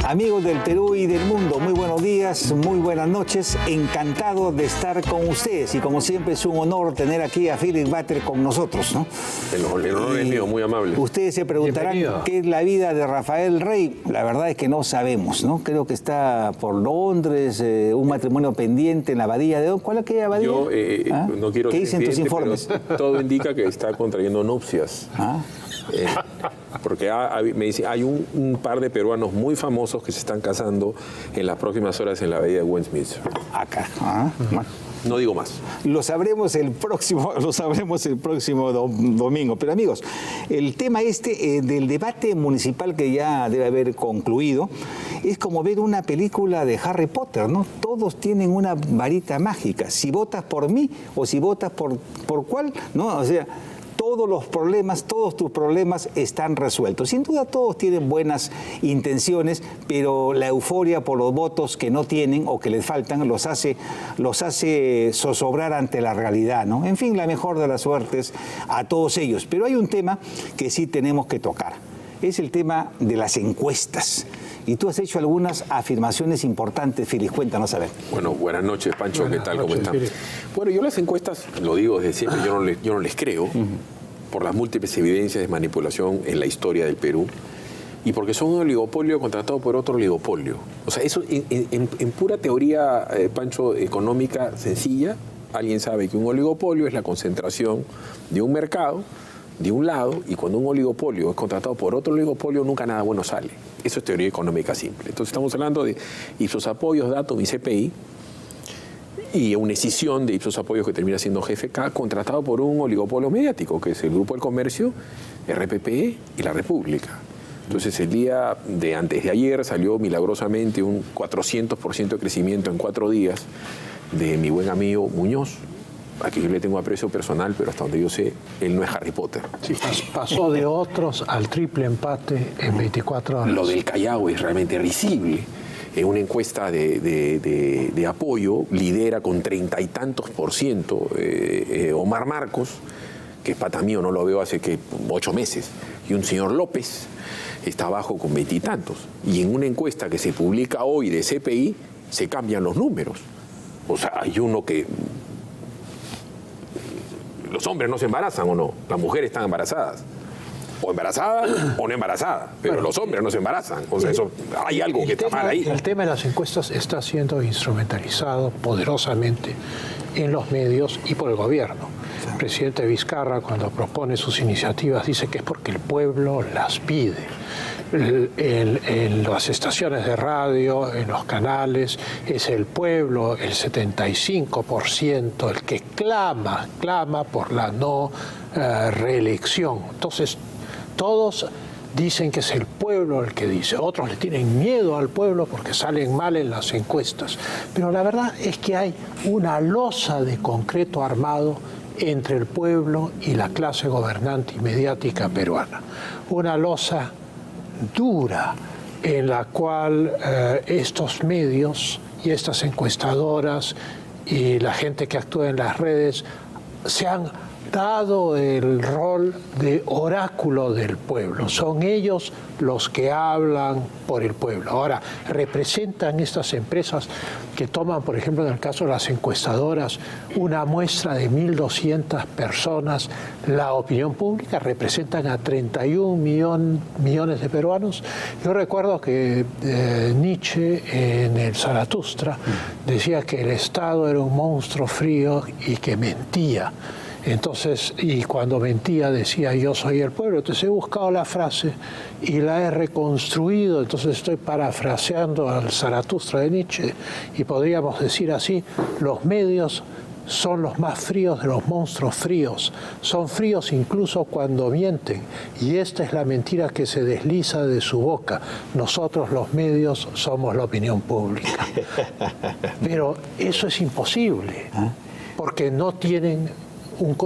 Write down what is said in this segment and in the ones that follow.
Amigos del Perú y del mundo, muy buenos días, muy buenas noches. Encantado de estar con ustedes y como siempre es un honor tener aquí a Philip Butler con nosotros, ¿no? El honor es mío, muy amable. Ustedes se preguntarán qué es la vida de Rafael Rey. La verdad es que no sabemos, ¿no? Creo que está por Londres, un matrimonio pendiente en la abadía de... ¿Cuál es aquella abadía? Yo no quiero ¿Qué dicen tus informes? Todo indica que está contrayendo nupcias. Porque me dice, hay un par de peruanos muy famosos que se están casando en las próximas horas en la abadía de Westminster. Acá. Bueno. No digo más. Lo sabremos el próximo domingo. Pero amigos, el tema del debate municipal que ya debe haber concluido es como ver una película de Harry Potter, ¿no? Todos tienen una varita mágica. Si votas por mí o si votas por cuál, ¿no? O sea, todos tus problemas están resueltos. Sin duda todos tienen buenas intenciones, pero la euforia por los votos que no tienen o que les faltan los hace zozobrar ante la realidad, ¿no? En fin, la mejor de las suertes a todos ellos. Pero hay un tema que sí tenemos que tocar. Es el tema de las encuestas. Y tú has hecho algunas afirmaciones importantes, Félix. Cuéntanos a ver. Bueno, buenas noches, Pancho. ¿Qué tal? ¿Cómo están? Bueno, yo las encuestas, lo digo desde siempre, yo no les creo. Por las múltiples evidencias de manipulación en la historia del Perú y porque son un oligopolio contratado por otro oligopolio. O sea, eso en pura teoría, Pancho, económica sencilla, alguien sabe que un oligopolio es la concentración de un mercado de un lado y cuando un oligopolio es contratado por otro oligopolio nunca nada bueno sale. Eso es teoría económica simple. Entonces estamos hablando de Ipsos Apoyos, Datum y CPI, y una escisión de Ipsos Apoyos que termina siendo GFK, contratado por un oligopolio mediático, que es el Grupo del Comercio, RPP y La República. Entonces, el día de antes de ayer salió milagrosamente un 400% de crecimiento en 4 días de mi buen amigo Muñoz, a quien yo le tengo aprecio personal, pero hasta donde yo sé, él no es Harry Potter. Sí, pasó de otros al triple empate en 24 horas. Lo del Callao es realmente risible. En una encuesta de apoyo lidera con 30 y tantos % Omar Marcos, que es pata mío, no lo veo hace que 8 meses, y un señor López está abajo con 20 y tantos. Y en una encuesta que se publica hoy de CPI se cambian los números. O sea, hay uno que... Los hombres no se embarazan o no, las mujeres están embarazadas. O embarazada o no embarazada, pero bueno, los hombres no se embarazan. O sea, eso, hay algo que está mal ahí. El tema de las encuestas está siendo instrumentalizado poderosamente en los medios y por el gobierno. El presidente Vizcarra, cuando propone sus iniciativas, dice que es porque el pueblo las pide. En las estaciones de radio, en los canales, es el pueblo, el 75%, el que clama por la no reelección. Entonces, todos dicen que es el pueblo el que dice. Otros le tienen miedo al pueblo porque salen mal en las encuestas. Pero la verdad es que hay una losa de concreto armado entre el pueblo y la clase gobernante y mediática peruana. Una losa dura en la cual estos medios y estas encuestadoras y la gente que actúa en las redes se han dado el rol de oráculo del pueblo. Son ellos los que hablan por el pueblo. Ahora, representan estas empresas que toman, por ejemplo, en el caso de las encuestadoras, una muestra de 1.200 personas, la opinión pública, representan a 31 millones de peruanos. Yo recuerdo que Nietzsche, en el Zaratustra, decía que el Estado era un monstruo frío y que mentía. Entonces, y cuando mentía decía yo soy el pueblo. Entonces he buscado la frase y la he reconstruido. Entonces estoy parafraseando al Zaratustra de Nietzsche y podríamos decir así: los medios son los más fríos de los monstruos fríos. Son fríos incluso cuando mienten. Y esta es la mentira que se desliza de su boca. Nosotros los medios somos la opinión pública. Pero eso es imposible, porque no tienen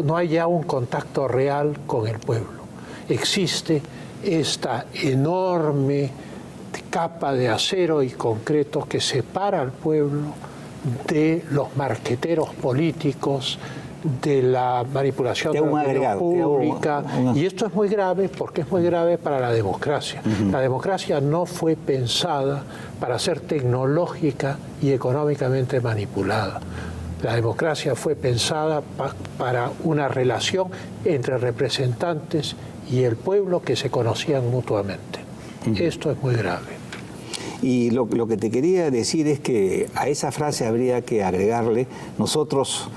no hay ya un contacto real con el pueblo. Existe esta enorme capa de acero y concreto que separa al pueblo de los marqueteros políticos, de la manipulación de la opinión pública. Y esto es muy grave porque es muy grave para la democracia. La democracia no fue pensada para ser tecnológica y económicamente manipulada. La democracia fue pensada para una relación entre representantes y el pueblo que se conocían mutuamente. Esto es muy grave. Y lo que te quería decir es que a esa frase habría que agregarle, nosotros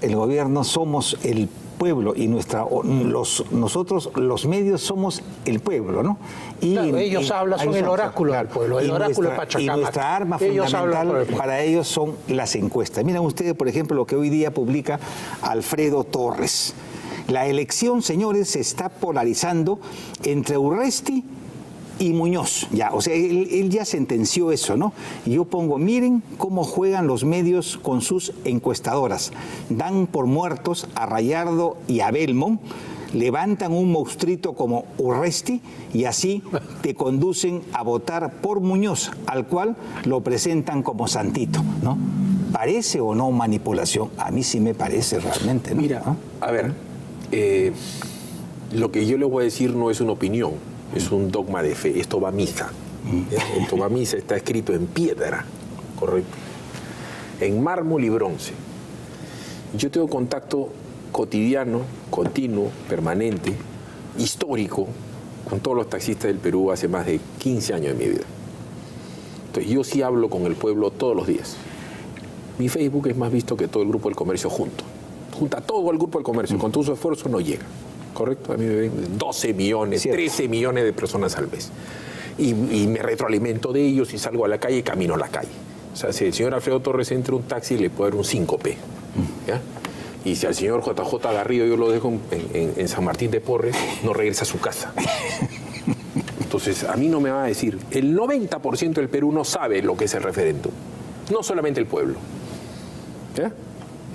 el gobierno somos el pueblo y nosotros los medios somos el pueblo, ¿no? Y claro, ellos hablan, son el oráculo del pueblo, el oráculo de Pachacamac. Y nuestra arma fundamental para ellos son las encuestas. Miren ustedes, por ejemplo, lo que hoy día publica Alfredo Torres. La elección, señores, se está polarizando entre Urresti y Muñoz, ya, o sea, él ya sentenció eso, ¿no? Y yo pongo, miren cómo juegan los medios con sus encuestadoras. Dan por muertos a Rayardo y a Belmont, levantan un monstruito como Urresti y así te conducen a votar por Muñoz, al cual lo presentan como santito, ¿no? ¿Parece o no manipulación? A mí sí me parece realmente, ¿no? Mira, a ver, lo que yo le voy a decir no es una opinión, es un dogma de fe. Esto va a misa. Esto va a misa, está escrito en piedra, correcto, en mármol y bronce. Yo tengo contacto cotidiano, continuo, permanente, histórico, con todos los taxistas del Perú hace más de 15 años de mi vida. Entonces yo sí hablo con el pueblo todos los días. Mi Facebook es más visto que todo el Grupo del Comercio junto. Junta todo el Grupo del Comercio, con todo su esfuerzo no llega. ¿Correcto? A mí me ven 12 millones, ¿cierto? 13 millones de personas al mes. Y me retroalimento de ellos y salgo a la calle y camino a la calle. O sea, si el señor Alfredo Torres entra un taxi, le puedo dar un síncope. ¿Ya? Y si al señor JJ Garrido yo lo dejo en San Martín de Porres, no regresa a su casa. Entonces, a mí no me va a decir, el 90% del Perú no sabe lo que es el referéndum. No solamente el pueblo. ¿Ya?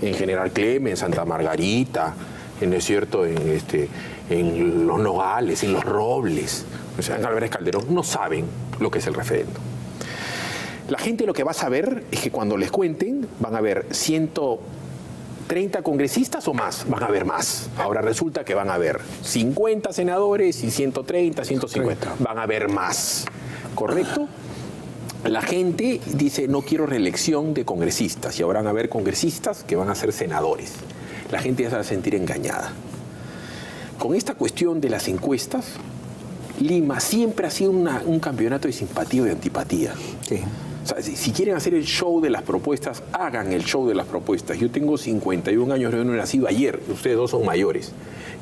En General Clemen, en Santa Margarita, ¿no es cierto? En Los Nogales, en Los Robles, o sea, en Álvarez Calderón, no saben lo que es el referéndum. La gente lo que va a saber es que cuando les cuenten van a ver 130 congresistas o más, van a haber más. Ahora resulta que van a haber 50 senadores y 130, 150, van a haber más, ¿correcto? La gente dice, no quiero reelección de congresistas, y ahora van a haber congresistas que van a ser senadores. La gente ya se va a sentir engañada. Con esta cuestión de las encuestas, Lima siempre ha sido un campeonato de simpatía y de antipatía. Sí. O sea, si quieren hacer el show de las propuestas, hagan el show de las propuestas. Yo tengo 51 años, yo no he nacido ayer, ustedes dos son mayores.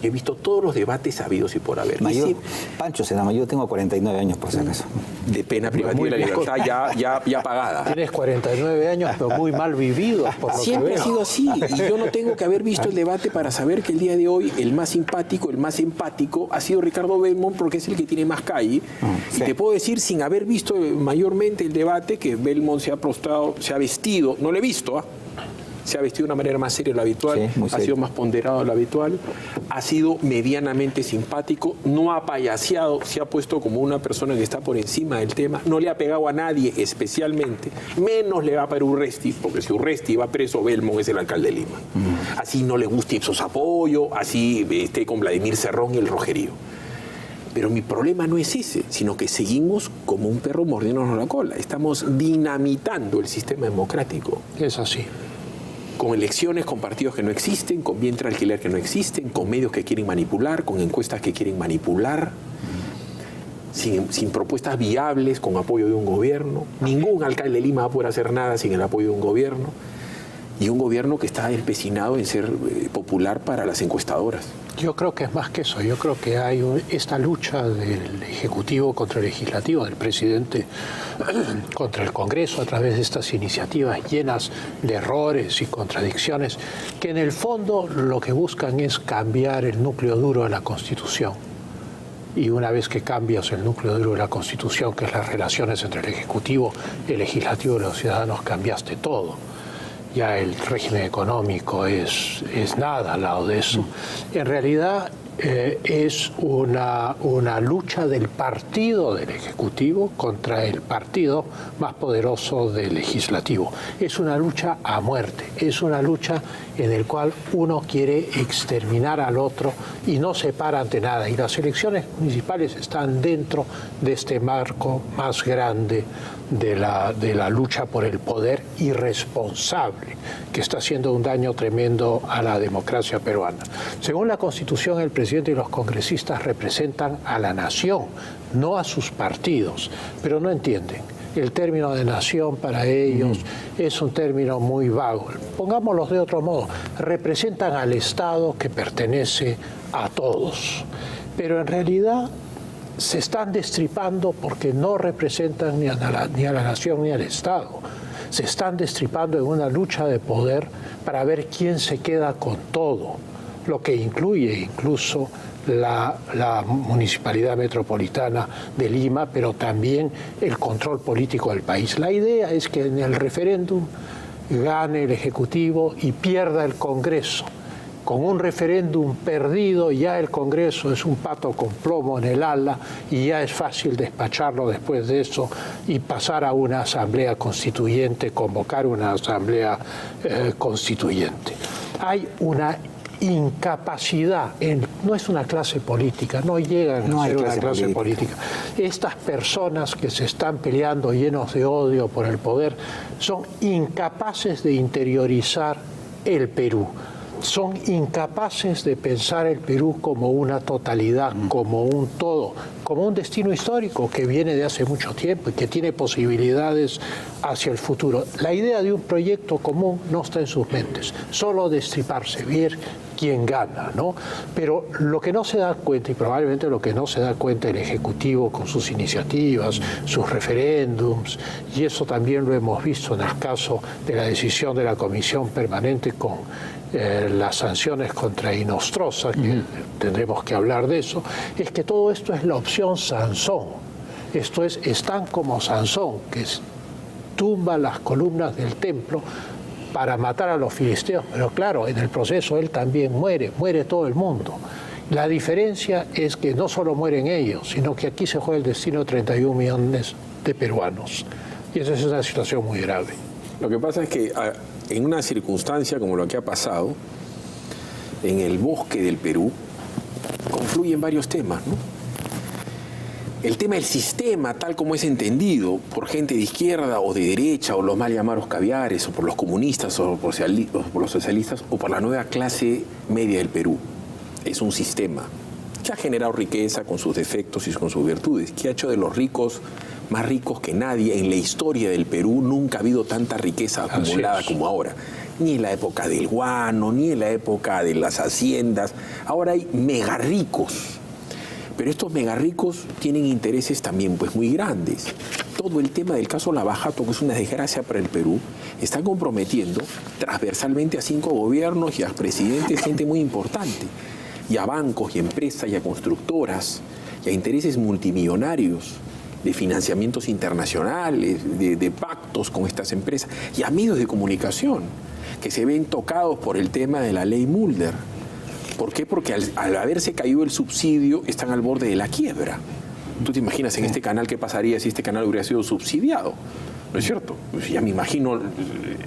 He visto todos los debates habidos y por haber. Mayor, Pancho se llama, yo tengo 49 años por si acaso. De pena privativa de la libertad ya pagada. Tienes 49 años, pero muy mal vividos, por lo siempre que veo. Ha sido así. Y yo no tengo que haber visto el debate para saber que el día de hoy el más simpático, el más empático ha sido Ricardo Belmont, porque es el que tiene más calle. Sí. Y te puedo decir, sin haber visto mayormente el debate, que Belmont se ha prostrado, se ha vestido, no lo he visto, se ha vestido de una manera más seria de lo habitual, sí, ha sido más ponderado de lo habitual, ha sido medianamente simpático, no ha payaseado, se ha puesto como una persona que está por encima del tema, no le ha pegado a nadie especialmente, menos le va a pegar Urresti, porque si Urresti va preso, Belmont es el alcalde de Lima. Así no le gusta Ipsos Apoyo, así esté con Vladimir Cerrón y el Rogerío. Pero mi problema no es ese, sino que seguimos como un perro mordiéndonos la cola. Estamos dinamitando el sistema democrático. Es así. Con elecciones, con partidos que no existen, con vientre alquiler que no existen, con medios que quieren manipular, con encuestas que quieren manipular, sin propuestas viables, con apoyo de un gobierno. Ningún alcalde de Lima va a poder hacer nada sin el apoyo de un gobierno. Y un gobierno que está empecinado en ser popular para las encuestadoras. Yo creo que es más que eso. Yo creo que hay esta lucha del Ejecutivo contra el Legislativo, del presidente contra el Congreso, a través de estas iniciativas llenas de errores y contradicciones, que en el fondo lo que buscan es cambiar el núcleo duro de la Constitución. Y una vez que cambias el núcleo duro de la Constitución, que es las relaciones entre el Ejecutivo, el Legislativo y los ciudadanos, cambiaste todo. ya el régimen económico es nada al lado de eso. En realidad es una lucha del partido del Ejecutivo contra el partido más poderoso del Legislativo. Es una lucha a muerte, es una lucha en la cual uno quiere exterminar al otro y no se para ante nada. Y las elecciones municipales están dentro de este marco más grande de la lucha por el poder irresponsable, que está haciendo un daño tremendo a la democracia peruana. Según la Constitución, el presidente y los congresistas representan a la nación, no a sus partidos, pero no entienden. El término de nación para ellos es un término muy vago. Pongámoslo de otro modo, representan al Estado que pertenece a todos, pero en realidad se están destripando porque no representan ni a la nación ni al Estado. Se están destripando en una lucha de poder para ver quién se queda con todo, lo que incluye incluso la Municipalidad Metropolitana de Lima, pero también el control político del país. La idea es que en el referéndum gane el Ejecutivo y pierda el Congreso. Con un referéndum perdido, ya el Congreso es un pato con plomo en el ala y ya es fácil despacharlo después de eso y pasar a una asamblea constituyente, convocar una asamblea constituyente. Hay una incapacidad, no es una clase política, no llegan a ser una clase política. Estas personas que se están peleando llenos de odio por el poder son incapaces de interiorizar el Perú. Son incapaces de pensar el Perú como una totalidad, como un todo, como un destino histórico que viene de hace mucho tiempo y que tiene posibilidades hacia el futuro. La idea de un proyecto común no está en sus mentes, solo destriparse, ver quién gana, ¿no? Pero lo que no se da cuenta, y probablemente lo que no se da cuenta el Ejecutivo con sus iniciativas, sus referéndums, y eso también lo hemos visto en el caso de la decisión de la Comisión Permanente con las sanciones contra Inostroza, que tendremos que hablar de eso, es que todo esto es la opción Sansón. Esto es, están como Sansón, que tumba las columnas del templo para matar a los filisteos, pero claro, en el proceso él también muere todo el mundo. La diferencia es que no solo mueren ellos, sino que aquí se juega el destino de 31 millones de peruanos. Y esa es una situación muy grave. Lo que pasa es que en una circunstancia como lo que ha pasado, en el bosque del Perú, confluyen varios temas, ¿no? El tema del sistema, tal como es entendido por gente de izquierda o de derecha, o los mal llamados caviares, o por los comunistas, o por los socialistas, o por la nueva clase media del Perú, es un sistema que ha generado riqueza con sus defectos y con sus virtudes, que ha hecho de los ricos más ricos que nadie. En la historia del Perú nunca ha habido tanta riqueza acumulada como ahora. Ni en la época del guano, ni en la época de las haciendas. Ahora hay mega ricos. Pero estos mega ricos tienen intereses también pues muy grandes. Todo el tema del caso Lava Jato, que es una desgracia para el Perú, está comprometiendo transversalmente a 5 gobiernos y a presidentes, gente muy importante, y a bancos y empresas y a constructoras y a intereses multimillonarios de financiamientos internacionales, de pactos con estas empresas y a medios de comunicación que se ven tocados por el tema de la ley Mulder. ¿Por qué? Porque al haberse caído el subsidio están al borde de la quiebra. ¿Tú te imaginas en este canal qué pasaría si este canal hubiera sido subsidiado? ¿No es cierto? Pues ya me imagino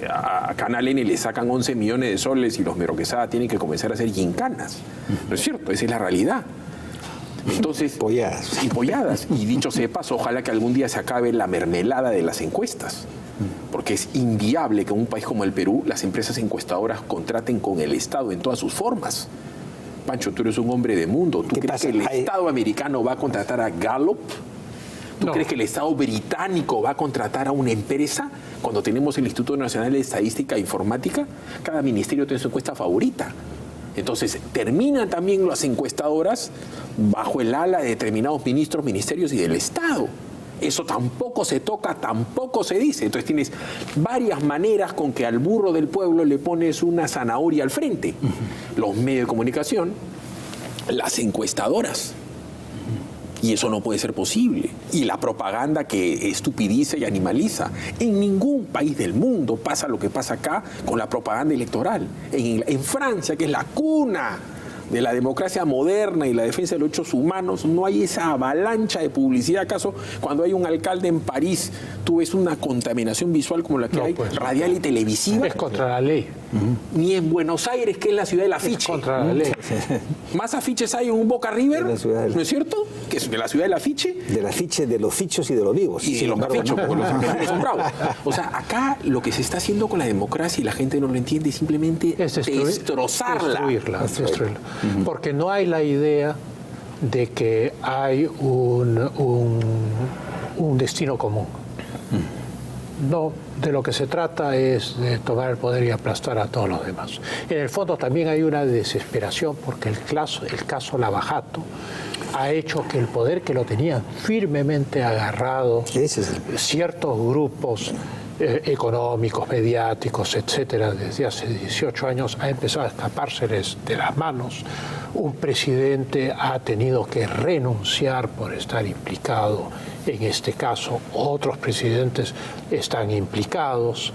a Canal N le sacan 11 millones de soles y los Mero Quesada tienen que comenzar a hacer gincanas. ¿No es cierto? Esa es la realidad. Entonces, polladas. Y dicho sea de paso, ojalá que algún día se acabe la mermelada de las encuestas. Porque es inviable que en un país como el Perú las empresas encuestadoras contraten con el Estado en todas sus formas. Pancho, tú eres un hombre de mundo. ¿Tú crees que el Estado americano va a contratar a Gallup? ¿Tú crees que el Estado británico va a contratar a una empresa cuando tenemos el Instituto Nacional de Estadística e Informática? Cada ministerio tiene su encuesta favorita. Entonces, terminan también las encuestadoras bajo el ala de determinados ministros, ministerios y del Estado. Eso tampoco se toca, tampoco se dice. Entonces tienes varias maneras con que al burro del pueblo le pones una zanahoria al frente. Los medios de comunicación, las encuestadoras. Y eso no puede ser posible. Y la propaganda que estupidiza y animaliza. En ningún país del mundo pasa lo que pasa acá con la propaganda electoral. En Francia, que es la cuna de la democracia moderna y la defensa de los derechos humanos, no hay esa avalancha de publicidad. ¿Acaso cuando hay un alcalde en París, tú ves una contaminación visual como la que hay, radial y televisiva? Es contra la ley. Ni en Buenos Aires, que es la ciudad del afiche. Es contra la ley. Más afiches hay en un Boca River, ¿no es cierto? Que es de la ciudad del afiche. Del afiche, de los fichos y de los vivos. Y de los cafichos, porque los cafichos son bravos. O sea, acá lo que se está haciendo con la democracia y la gente no lo entiende es simplemente destrozarla. Destruirla. Porque no hay la idea de que hay un destino común. No, de lo que se trata es de tomar el poder y aplastar a todos los demás. En el fondo también hay una desesperación porque el caso Lavajato ha hecho que el poder que lo tenían firmemente agarrado ciertos grupos económicos, mediáticos, etcétera, desde hace 18 años ha empezado a escapárseles de las manos. Un presidente ha tenido que renunciar por estar implicado en este caso. Otros presidentes están implicados,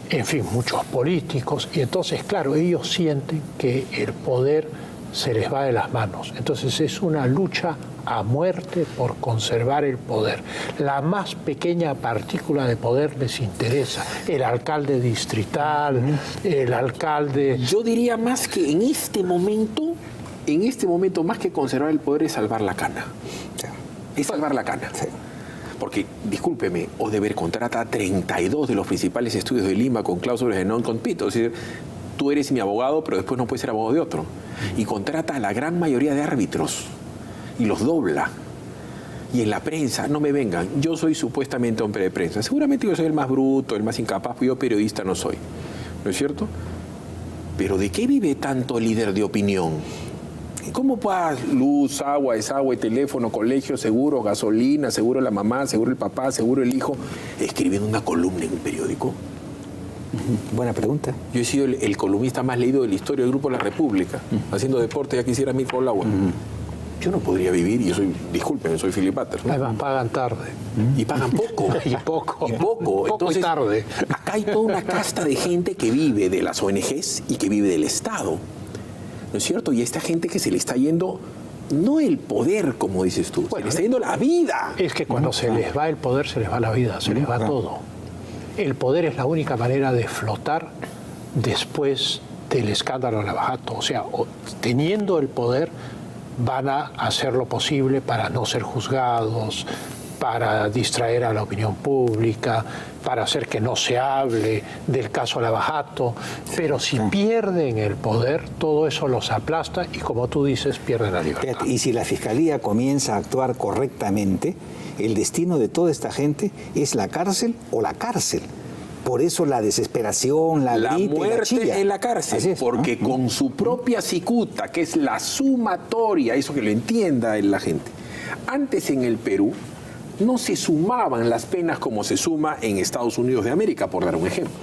en fin, muchos políticos. Y entonces, claro, ellos sienten que el poder se les va de las manos. Entonces es una lucha a muerte por conservar el poder. La más pequeña partícula de poder les interesa. El alcalde distrital, el alcalde... Yo diría más que en este momento, más que conservar el poder es salvar la cana. Sí. Es salvar la cana. Sí. Porque, discúlpeme, Odebrecht contrata a 32 de los principales estudios de Lima con cláusulas de non-compete. Es decir, tú eres mi abogado, pero después no puedes ser abogado de otro. Y contrata a la gran mayoría de árbitros y los dobla. Y en la prensa, no me vengan, yo soy supuestamente hombre de prensa. Seguramente yo soy el más bruto, el más incapaz, pero yo periodista no soy. ¿No es cierto? Pero ¿de qué vive tanto líder de opinión? ¿Cómo pagas luz, agua, desagüe, teléfono, colegio, seguro, gasolina, seguro la mamá, seguro el papá, seguro el hijo, escribiendo una columna en un periódico? Buena pregunta. Yo he sido el columnista más leído de la historia del Grupo La República, haciendo deporte, ya quisiera mi por el agua. Yo no podría vivir, y discúlpenme, soy Philip Butters, ¿no? Además pagan tarde. Y pagan poco. Y poco. Entonces, y tarde. Acá hay toda una casta de gente que vive de las ONGs y que vive del Estado. ¿No es cierto? Y a esta gente que se le está yendo, no el poder, como dices tú, se le está yendo la vida. Es que cuando se les va el poder, se les va la vida, se les va todo. El poder es la única manera de flotar después del escándalo Lavajato. O sea, teniendo el poder, van a hacer lo posible para no ser juzgados, para distraer a la opinión pública, para hacer que no se hable del caso Lavajato. Pero si pierden el poder, todo eso los aplasta y, como tú dices, pierden la libertad. Y si la Fiscalía comienza a actuar correctamente, el destino de toda esta gente es la cárcel o la cárcel. Por eso la desesperación, la muerte en la cárcel, porque con su propia cicuta, que es la sumatoria, eso que lo entienda la gente. Antes en el Perú no se sumaban las penas como se suma en Estados Unidos de América, por dar un ejemplo.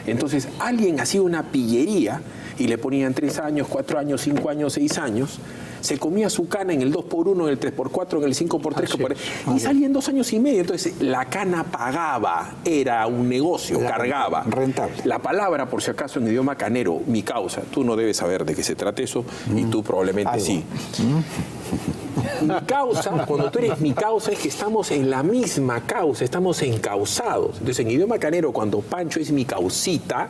Entonces alguien hacía una pillería y le ponían 3 años, 4 años, 5 años, 6 años, se comía su cana en el 2x1, en el 3x4, en el 5x3, y salía en 2 años y medio. Entonces la cana pagaba, era un negocio, cargaba. Rentable. La palabra, por si acaso, en idioma canero, mi causa, tú no debes saber de qué se trata eso, y tú probablemente sí. Mi causa, cuando tú eres mi causa, es que estamos en la misma causa, estamos encausados. Entonces, en idioma canero, cuando Pancho es mi causita,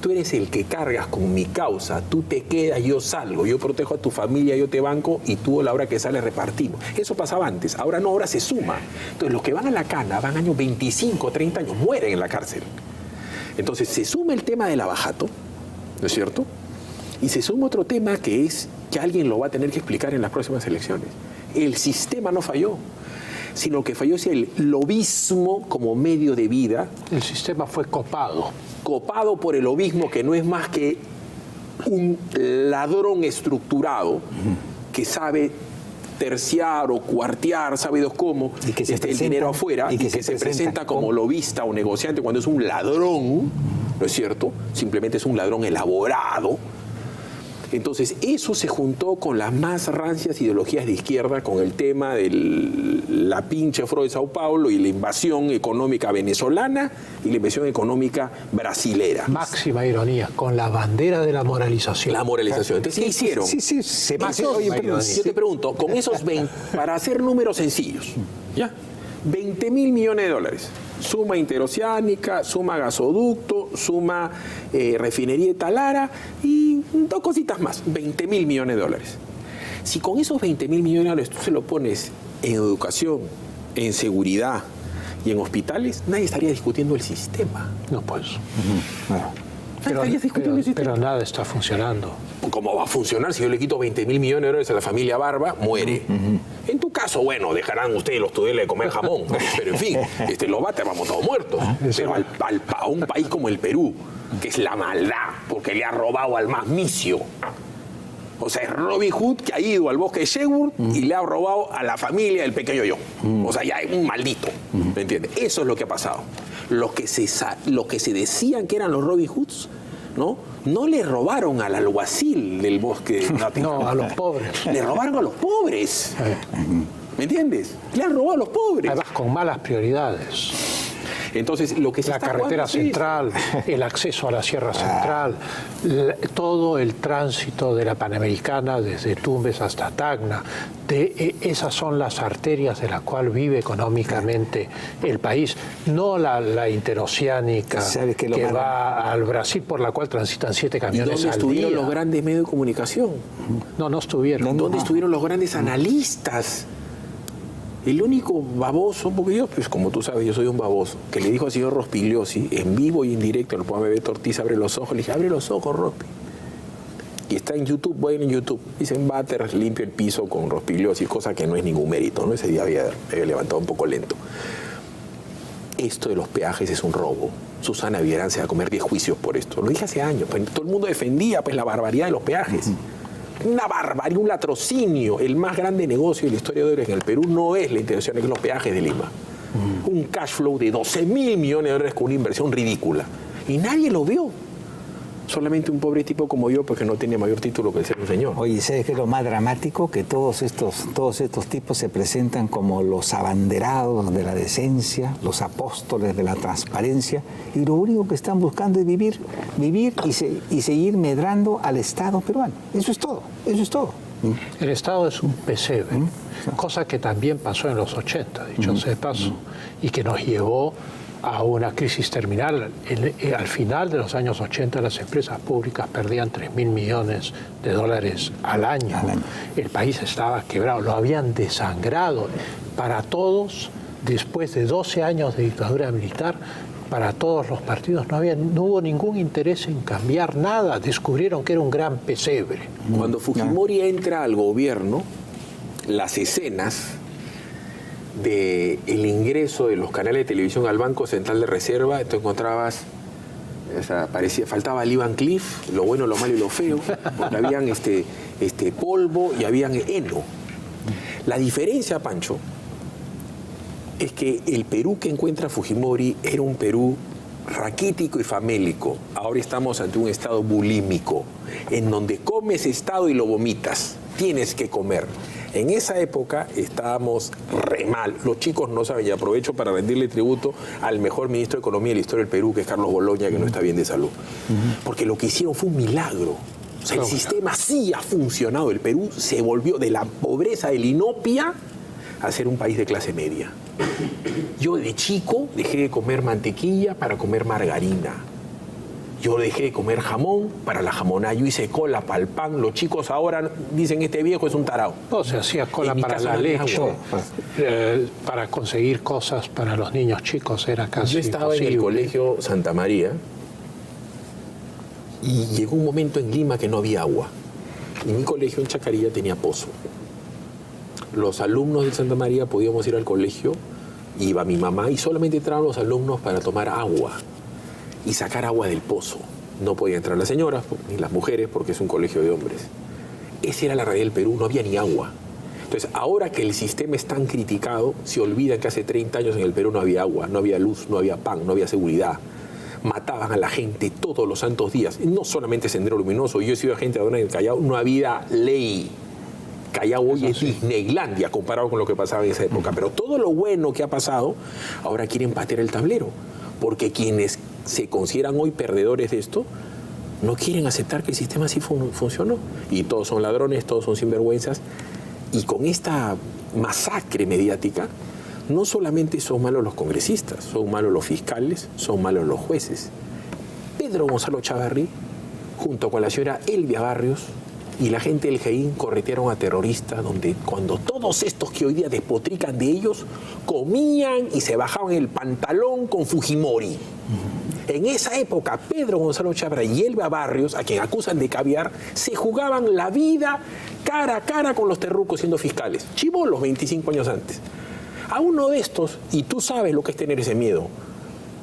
tú eres el que cargas con mi causa, tú te quedas, yo salgo, yo protejo a tu familia, yo te banco y tú a la hora que sales repartimos. Eso pasaba antes, ahora no, ahora se suma. Entonces los que van a la cana, van años 25, 30 años, mueren en la cárcel. Entonces se suma el tema del Lavajato, ¿no es cierto? Y se suma otro tema que es que alguien lo va a tener que explicar en las próximas elecciones. El sistema no falló, sino que falló el lobismo como medio de vida. El sistema fue copado. Copado por el lobismo, que no es más que un ladrón estructurado que sabe terciar o cuartear, sabe Dios cómo, y que el dinero afuera, y que se presenta como lobista o negociante cuando es un ladrón, ¿no es cierto? Simplemente es un ladrón elaborado. Entonces, eso se juntó con las más rancias ideologías de izquierda, con el tema de la pinche Foro de Sao Paulo y la invasión económica venezolana y la invasión económica brasilera. Máxima ironía, con la bandera de la moralización. La moralización. Entonces, ¿qué hicieron? Sí, se pasó. Oye, perdón, yo te pregunto, con esos 20, para hacer números sencillos, ¿ya? 20.000 millones de dólares. Suma interoceánica, suma gasoducto, suma refinería de Talara y 2 cositas más, 20.000 millones de dólares. Si con esos 20.000 millones de dólares tú se lo pones en educación, en seguridad y en hospitales, nadie estaría discutiendo el sistema. No, pues. Pero nada está funcionando. ¿Cómo va a funcionar si yo le quito 20.000 millones de dólares a la familia Barba? Muere. En tu caso, bueno, dejarán ustedes los tudeles de comer jamón. Pero en fin, los bates vamos todos muertos. Pero a un país como el Perú, que es la maldad, porque le ha robado al más misio. O sea, es Robin Hood que ha ido al bosque de Sherwood y le ha robado a la familia del pequeño John. O sea, ya es un maldito. ¿Me entiendes? Eso es lo que ha pasado. Los que se decían que eran los Robin Hoods, no le robaron al alguacil del bosque de Nottingham. No, a los pobres. Le robaron a los pobres. ¿Me entiendes? Le han robado a los pobres. Además, con malas prioridades. Entonces, lo que se la carretera central, el acceso a la Sierra Central, todo el tránsito de la Panamericana desde Tumbes hasta Tacna, esas son las arterias de las cuales vive económicamente el país, no la interoceánica que va al Brasil, por la cual transitan 7 camiones al día. ¿Y dónde estuvieron los grandes medios de comunicación? No estuvieron. ¿Dónde estuvieron los grandes analistas? El único baboso, porque yo, pues como tú sabes, yo soy un baboso, que le dijo al señor Rospigliosi, en vivo y en directo, en el programa Beto Ortiz, abre los ojos, le dije, abre los ojos, Rospi. Y está en YouTube, bueno, en YouTube, dicen, Bater limpia el piso con Rospigliosi, cosa que no es ningún mérito, ¿no? Ese día había levantado un poco lento. Esto de los peajes es un robo. Susana Villarán se va a comer 10 juicios por esto. Lo dije hace años, pues, todo el mundo defendía pues la barbaridad de los peajes. Una barbaridad, un latrocinio. El más grande negocio de la historia de dólares en el Perú no es la integración, es los peajes de Lima. Un cash flow de 12.000 millones de dólares con una inversión ridícula. Y nadie lo vio. Solamente un pobre tipo como yo, porque no tenía mayor título que el ser un señor. Oye, ¿sabes qué es lo más dramático? Que todos estos tipos se presentan como los abanderados de la decencia, los apóstoles de la transparencia, y lo único que están buscando es vivir y seguir medrando al Estado peruano. Eso es todo, eso es todo. El Estado es un pesebre, cosa que también pasó en los 80, dicho sea de paso, y que nos llevó a una crisis terminal. Al final de los años 80 las empresas públicas perdían 3.000 millones de dólares al año. El país estaba quebrado, lo habían desangrado. Para todos, después de 12 años de dictadura militar, para todos los partidos no hubo ningún interés en cambiar nada. Descubrieron que era un gran pesebre. Cuando Fujimori entra al gobierno, las escenas del ingreso de los canales de televisión al Banco Central de Reserva, tú encontrabas, faltaba el Ivan Cliff, lo bueno, lo malo y lo feo, porque habían polvo y habían heno. La diferencia, Pancho, es que el Perú que encuentra Fujimori era un Perú raquítico y famélico. Ahora estamos ante un estado bulímico, en donde comes estado y lo vomitas. Tienes que comer. En esa época estábamos re mal. Los chicos no saben, y aprovecho para rendirle tributo al mejor ministro de Economía de la historia del Perú, que es Carlos Boloña, que no está bien de salud. Porque lo que hicieron fue un milagro. O sea, el sistema sí ha funcionado. El Perú se volvió de la pobreza, de la inopia, a ser un país de clase media. Yo de chico dejé de comer mantequilla para comer margarina. Yo dejé de comer jamón para la jamonada. Yo hice cola para el pan. Los chicos ahora dicen, este viejo es un tarao. No, se hacía cola para la leche, para conseguir cosas para los niños chicos. Era casi Yo estaba imposible. en el colegio Santa María y llegó un momento en Lima que no había agua. Y mi colegio en Chacarilla tenía pozo. Los alumnos de Santa María podíamos ir al colegio, iba mi mamá y solamente entraban los alumnos para tomar agua y sacar agua del pozo. No podían entrar las señoras ni las mujeres porque es un colegio de hombres. Esa era la realidad del Perú, no había ni agua. Entonces, ahora que el sistema es tan criticado, se olvida que hace 30 años en el Perú no había agua, no había luz, no había pan, no había seguridad. mataban a la gente todos los santos días. No solamente Sendero Luminoso, yo he sido agente de en el Callao, no había ley. Callao hoy es Disneylandia comparado con lo que pasaba en esa época. Pero todo lo bueno que ha pasado, ahora quieren patear el tablero. Porque quienes se consideran hoy perdedores de esto, no quieren aceptar que el sistema así funcionó. Y todos son ladrones, todos son sinvergüenzas. Y con esta masacre mediática, no solamente son malos los congresistas, son malos los fiscales, son malos los jueces. Pedro Gonzalo Chávarri, junto con la señora Elvia Barrios y la gente del GEIN, corretearon a terroristas, donde cuando todos estos que hoy día despotrican de ellos, comían y se bajaban el pantalón con Fujimori. En esa época, Pedro Gonzalo Chávarri y Elvia Barrios, a quien acusan de caviar, se jugaban la vida cara a cara con los terrucos siendo fiscales. Chibolos 25 años antes. A uno de estos, y tú sabes lo que es tener ese miedo,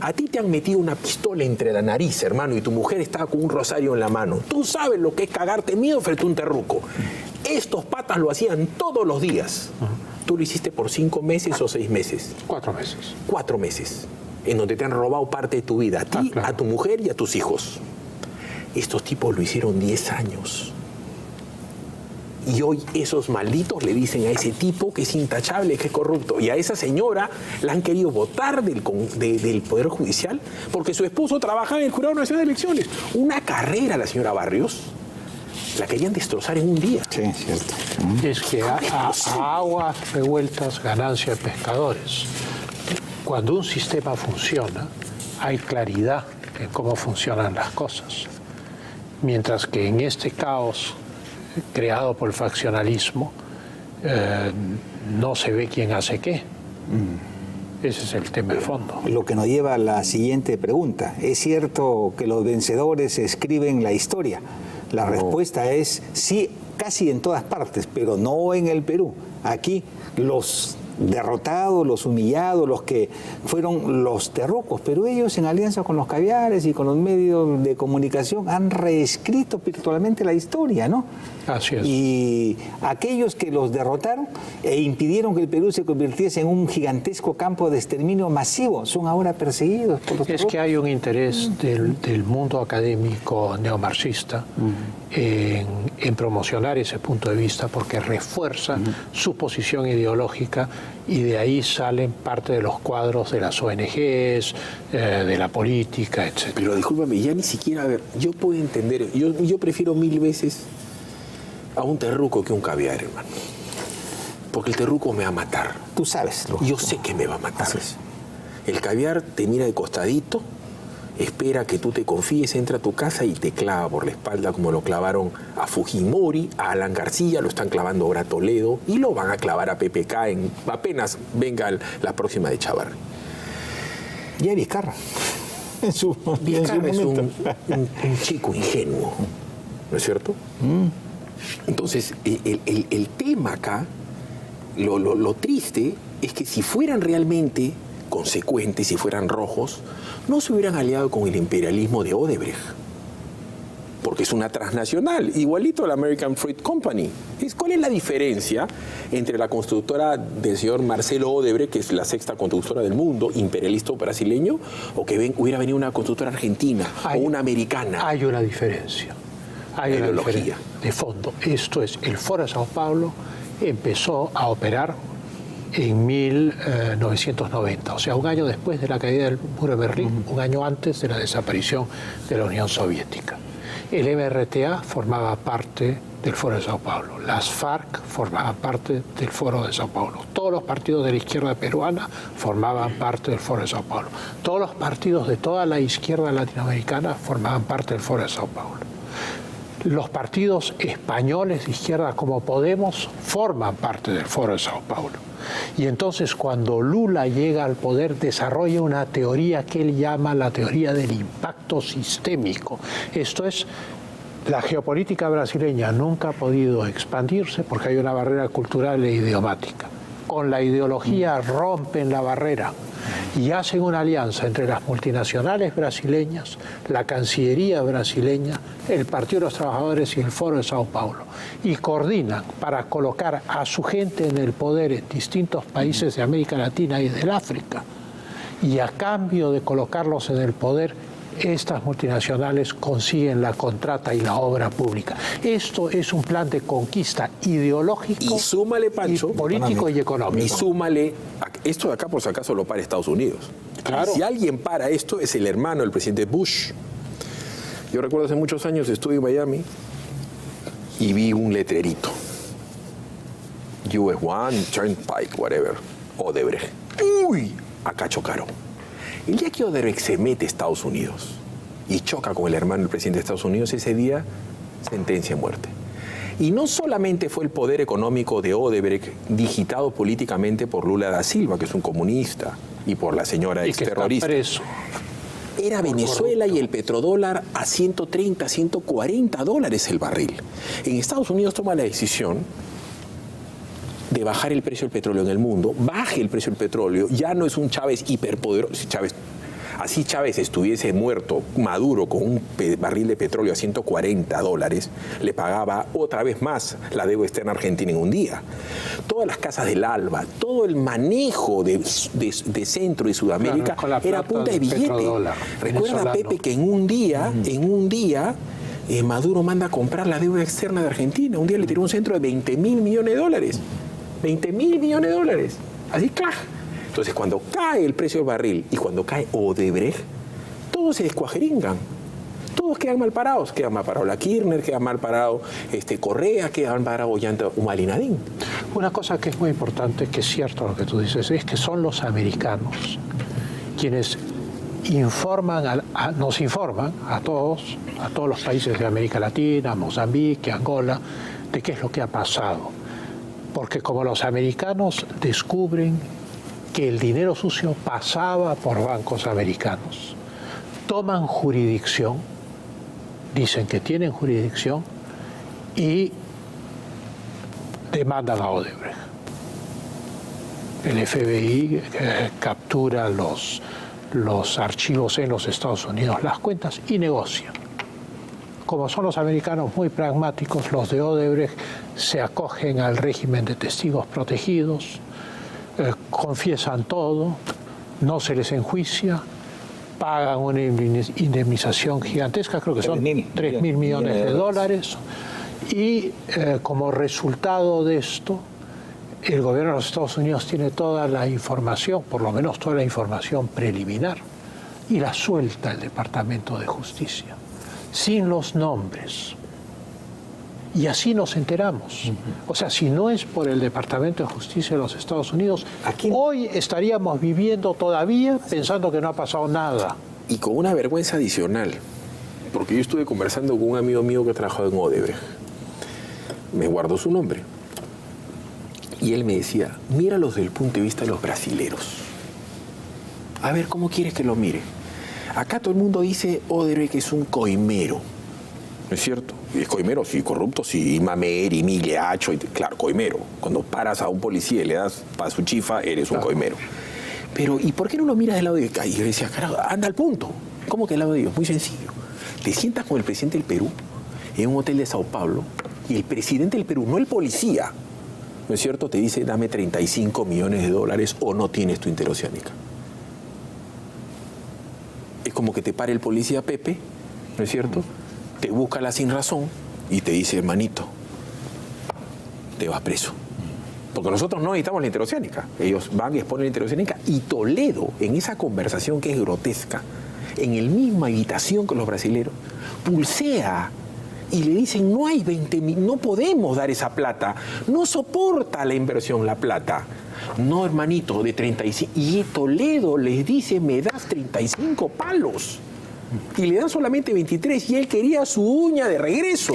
a ti te han metido una pistola entre la nariz, hermano, y tu mujer estaba con un rosario en la mano. Tú sabes lo que es cagarte miedo frente a un terruco. Estos patas lo hacían todos los días. Tú lo hiciste por 5 meses o 6 meses. 4 meses. 4 meses, en donde te han robado parte de tu vida, a ti, claro, a tu mujer y a tus hijos. Estos tipos lo hicieron 10 años. Y hoy esos malditos le dicen a ese tipo que es intachable, que es corrupto. Y a esa señora la han querido votar del Poder Judicial porque su esposo trabajaba en el Jurado Nacional de Elecciones. Una carrera, la señora Barrios, la querían destrozar en un día. Sí, cierto. Es que a aguas revueltas, ganancia de pescadores. Cuando un sistema funciona, hay claridad en cómo funcionan las cosas. Mientras que en este caos creado por el faccionalismo, no se ve quién hace qué. Ese es el tema de fondo. Lo que nos lleva a la siguiente pregunta. ¿Es cierto que los vencedores escriben la historia? La respuesta es sí, casi en todas partes, pero no en el Perú. Aquí los derrotados, los humillados, los que fueron los terrucos, pero ellos en alianza con los caviares y con los medios de comunicación han reescrito virtualmente la historia, ¿no? Así es. Y aquellos que los derrotaron e impidieron que el Perú se convirtiese en un gigantesco campo de exterminio masivo, son ahora perseguidos por los terrucos. Es que hay un interés del mundo académico neomarxista en promocionar ese punto de vista porque refuerza su posición ideológica y de ahí salen parte de los cuadros de las ONGs, de la política, etc. Pero discúlpame, ya ni siquiera, a ver, yo puedo entender, yo prefiero 1000 veces a un terruco que un caviar, hermano. Porque el terruco me va a matar. Tú sabes. Yo sé que me va a matar. El caviar te mira de costadito, espera que tú te confíes, entra a tu casa y te clava por la espalda como lo clavaron a Fujimori, a Alan García, lo están clavando ahora a Toledo y lo van a clavar a PPK apenas venga la próxima de Chávarri. Y a Vizcarra. Vizcarra es un chico ingenuo, ¿no es cierto? Entonces, el tema acá, lo triste es que si fueran realmente consecuentes, si fueran rojos, no se hubieran aliado con el imperialismo de Odebrecht, porque es una transnacional, igualito a la American Fruit Company. ¿Cuál es la diferencia entre la constructora del señor Marcelo Odebrecht, que es la 6ª constructora del mundo, imperialista brasileño, o que hubiera venido una constructora argentina o una americana? Hay una diferencia. Hay una diferencia de fondo. Esto es, el Foro de Sao Paulo empezó a operar en 1990, o sea, un año después de la caída del muro de Berlín, un año antes de la desaparición de la Unión Soviética. El MRTA formaba parte del Foro de Sao Paulo, las FARC formaban parte del Foro de Sao Paulo, todos los partidos de la izquierda peruana formaban parte del Foro de Sao Paulo, todos los partidos de toda la izquierda latinoamericana formaban parte del Foro de Sao Paulo. Los partidos españoles de izquierda como Podemos forman parte del Foro de Sao Paulo. Y entonces cuando Lula llega al poder desarrolla una teoría que él llama la teoría del impacto sistémico. Esto es, la geopolítica brasileña nunca ha podido expandirse porque hay una barrera cultural e idiomática. Con la ideología rompen la barrera y hacen una alianza entre las multinacionales brasileñas, la Cancillería brasileña, el Partido de los Trabajadores y el Foro de Sao Paulo, y coordinan para colocar a su gente en el poder en distintos países de América Latina y del África. Y a cambio de colocarlos en el poder, estas multinacionales consiguen la contrata y la obra pública. Esto es un plan de conquista ideológico y súmale, Pancho, y político y económico. Y súmale, esto de acá por si acaso lo para Estados Unidos. Claro. Y si alguien para esto es el hermano del presidente Bush. Yo recuerdo hace muchos años estuve en Miami y vi un letrerito. US One, Turnpike, whatever, Odebrecht. ¡Uy! Acá chocaron. El día que Odebrecht se mete a Estados Unidos y choca con el hermano del presidente de Estados Unidos, ese día sentencia a muerte. Y no solamente fue el poder económico de Odebrecht digitado políticamente por Lula da Silva, que es un comunista, y por la señora exterrorista. Era Venezuela y el petrodólar a 130, 140 dólares el barril. En Estados Unidos toma la decisión de bajar el precio del petróleo en el mundo, baje el precio del petróleo, ya no es un Chávez hiperpoderoso. Si así Chávez estuviese muerto, Maduro, con un barril de petróleo a 140 dólares, le pagaba otra vez más la deuda externa argentina en un día. Todas las casas del ALBA, todo el manejo de Centro y Sudamérica era a punta de billete. Recuerda, Pepe, que en un día, Maduro manda a comprar la deuda externa de Argentina. Un día le tiró un centro de $20.000 millones. 20.000 millones de dólares. Así, ¡clac! Entonces, cuando cae el precio del barril y cuando cae Odebrecht, todos se descuajeringan. Todos quedan mal parados. Queda mal parado la Kirchner, queda mal parado Correa, queda mal parado Ollanta Humala-Nadín. Una cosa que es muy importante, que es cierto lo que tú dices, es que son los americanos quienes nos informan a todos los países de América Latina, Mozambique, Angola, de qué es lo que ha pasado. Porque como los americanos descubren que el dinero sucio pasaba por bancos americanos, toman jurisdicción, dicen que tienen jurisdicción y demandan a Odebrecht. El FBI captura los archivos en los Estados Unidos, las cuentas, y negocia. Como son los americanos muy pragmáticos, los de Odebrecht se acogen al régimen de testigos protegidos, confiesan todo, no se les enjuicia, pagan una indemnización gigantesca, creo que son 3.000 millones de dólares, y como resultado de esto, el gobierno de los Estados Unidos tiene toda la información, por lo menos toda la información preliminar, y la suelta el Departamento de Justicia, sin los nombres. Y así nos enteramos. O sea, si no es por el Departamento de Justicia de los Estados Unidos, hoy estaríamos viviendo todavía pensando que no ha pasado nada. Y con una vergüenza adicional, porque yo estuve conversando con un amigo mío que ha trabajado en Odebrecht. Me guardó su nombre. Y él me decía, míralos desde el punto de vista de los brasileros. A ver, ¿cómo quieres que lo mire? Acá todo el mundo dice Odebrecht es un coimero. ¿No es cierto? Y es coimero, sí, corrupto, sí, mamer, y migliacho, claro, coimero. Cuando paras a un policía y le das para su chifa, eres un coimero. Pero, ¿y por qué no lo miras del lado de acá? Y yo le decía, carajo, anda al punto. ¿Cómo que del lado de ellos? Muy sencillo. Te sientas con el presidente del Perú en un hotel de Sao Paulo y el presidente del Perú, no el policía, ¿no es cierto?, te dice, dame 35 millones de dólares o no tienes tu interoceánica. Es como que te pare el policía Pepe, ¿no es cierto?, te busca la sin razón y te dice, hermanito, te vas preso. Porque nosotros no necesitamos la interoceánica. Ellos van y exponen la interoceánica. Y Toledo, en esa conversación que es grotesca, en la misma habitación con los brasileños, pulsea y le dicen, no hay 20.000, no podemos dar esa plata, no soporta la inversión la plata. No, hermanito, de 35. Y Toledo les dice, me das 35 palos. Y le dan solamente 23 y él quería su uña de regreso.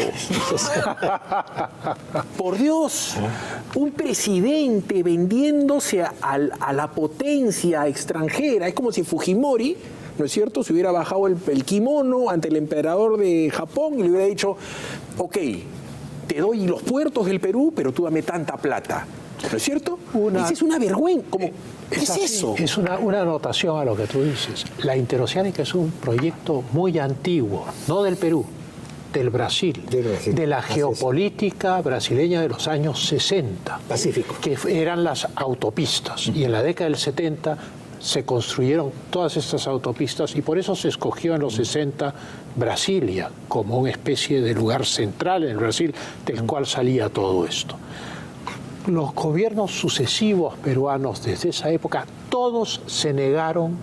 Por Dios, un presidente vendiéndose a la potencia extranjera. Es como si Fujimori, ¿no es cierto?, se hubiera bajado el kimono ante el emperador de Japón y le hubiera dicho, ok, te doy los puertos del Perú, pero tú dame tanta plata. ¿No es cierto? Esa es una vergüenza. ¿Qué es eso? Es una anotación a lo que tú dices. La interoceánica es un proyecto muy antiguo, no del Perú, del Brasil, de la geopolítica brasileña de los años 60. Pacífico. Que eran las autopistas. Y en la década del 70 se construyeron todas estas autopistas y por eso se escogió en los 60 Brasilia como una especie de lugar central en Brasil del cual salía todo esto. Los gobiernos sucesivos peruanos desde esa época, todos se negaron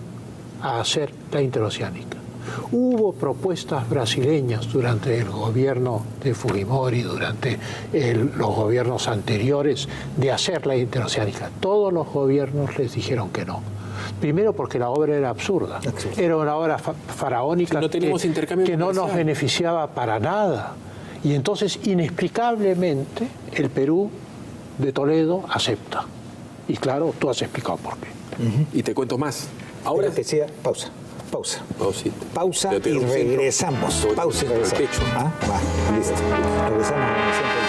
a hacer la interoceánica. Hubo propuestas brasileñas durante el gobierno de Fujimori, durante los gobiernos anteriores, de hacer la interoceánica. Todos los gobiernos les dijeron que no. Primero porque la obra era absurda. Era una obra faraónica que no nos beneficiaba para nada. Y entonces, inexplicablemente, el Perú de Toledo acepta. Y claro, tú has explicado por qué. Y te cuento más. Ahora que sea pausa. Pausa y regresamos. Pausa y regresamos. Ah, va, listo. Regresamos.